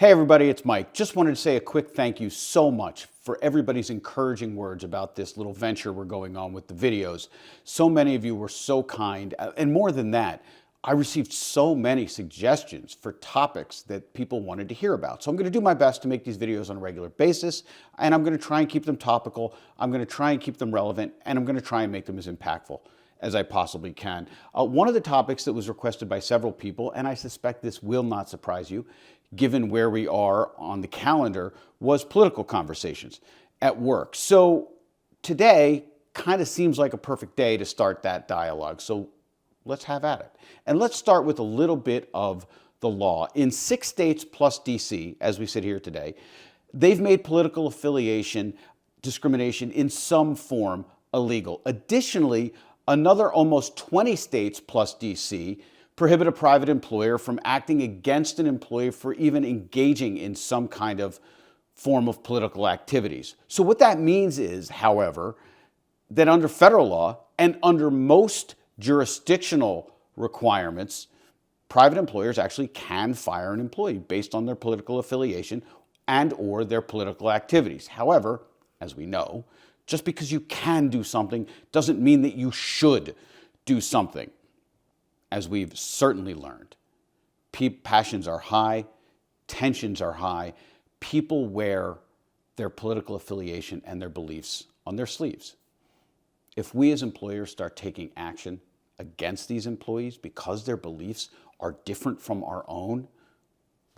Hey everybody, it's Mike. Just wanted to say a quick thank you so much for everybody's encouraging words about this little venture we're going on with the videos. So many of you were so kind, and more than that, I received so many suggestions for topics that people wanted to hear about. So I'm going to do my best to make these videos on a regular basis, and I'm going to try and keep them topical, I'm going to try and keep them relevant, and I'm going to try and make them as impactful as I possibly can. One of the topics that was requested by several people, and I suspect this will not surprise you, given where we are on the calendar, was political conversations at work. So today kind of seems like a perfect day to start that dialogue. So let's have at it. And let's start with a little bit of the law. In 6 states plus DC, as we sit here today, they've made political affiliation discrimination in some form illegal. Additionally, another almost 20 states plus DC prohibit a private employer from acting against an employee for even engaging in some kind of form of political activities. So what that means is, however, that under federal law and under most jurisdictional requirements, private employers actually can fire an employee based on their political affiliation and or their political activities. However, as we know, just because you can do something doesn't mean that you should do something. As we've certainly learned, passions are high, tensions are high. People wear their political affiliation and their beliefs on their sleeves. If we as employers start taking action against these employees because their beliefs are different from our own,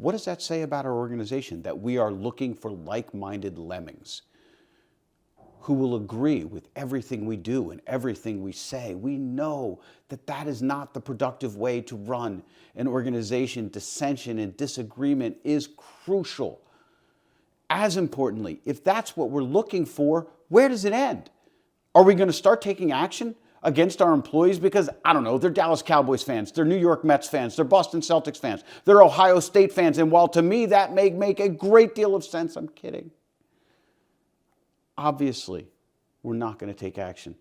what does that say about our organization? That we are looking for like-minded lemmings who will agree with everything we do and everything we say. We know that that is not the productive way to run an organization. Dissension and disagreement is crucial. As importantly, if that's what we're looking for, where does it end? Are we going to start taking action against our employees because, I don't know, they're Dallas Cowboys fans, they're New York Mets fans, they're Boston Celtics fans, they're Ohio State fans, and while to me that may make a great deal of sense, I'm kidding. Obviously, we're not going to take action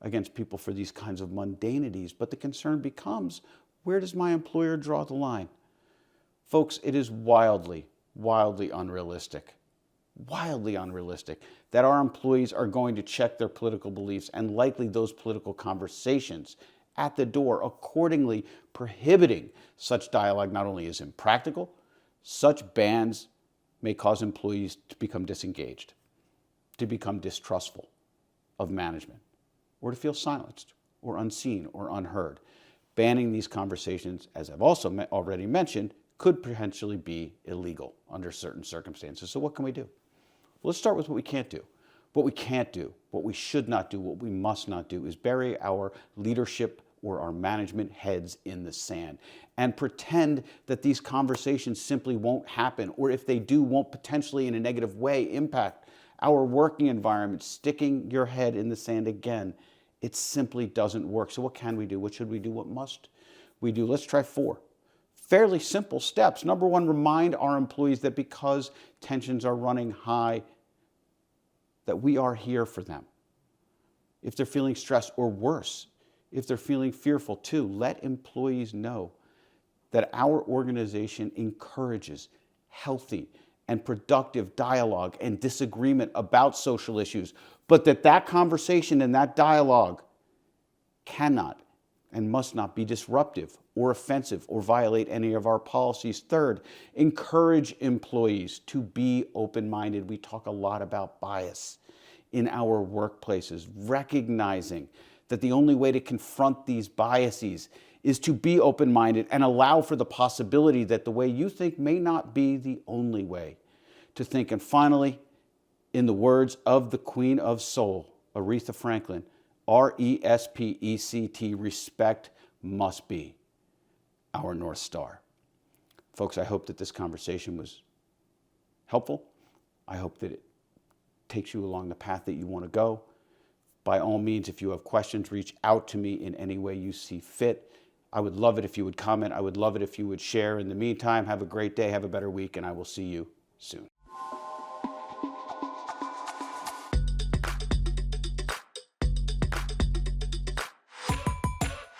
against people for these kinds of mundanities, but the concern becomes, where does my employer draw the line? Folks, it is wildly unrealistic that our employees are going to check their political beliefs and likely those political conversations at the door. Accordingly, prohibiting such dialogue not only is impractical, such bans may cause employees to become disengaged, to become distrustful of management, or to feel silenced or unseen or unheard. Banning these conversations, as I've also already mentioned, could potentially be illegal under certain circumstances. So what can we do? Well, let's start with what we can't do. What we can't do, what we should not do, what we must not do is bury our leadership or our management heads in the sand and pretend that these conversations simply won't happen, or if they do, won't potentially in a negative way impact our working environment. Sticking your head in the sand again, it simply doesn't work. So what can we do? What should we do? What must we do? Let's try 4 fairly simple steps. Number 1, remind our employees that because tensions are running high, that we are here for them. If they're feeling stressed, or worse, if they're feeling fearful too, let employees know that our organization encourages healthy and productive dialogue and disagreement about social issues, but that conversation and that dialogue cannot and must not be disruptive or offensive or violate any of our policies. 3rd, encourage employees to be open-minded. We talk a lot about bias in our workplaces, recognizing that the only way to confront these biases is to be open-minded and allow for the possibility that the way you think may not be the only way to think. And finally, in the words of the Queen of Soul, Aretha Franklin, RESPECT, respect must be our North Star. Folks, I hope that this conversation was helpful. I hope that it takes you along the path that you want to go. By all means, if you have questions, reach out to me in any way you see fit. I would love it if you would comment. I would love it if you would share. In the meantime, have a great day, have a better week, and I will see you soon.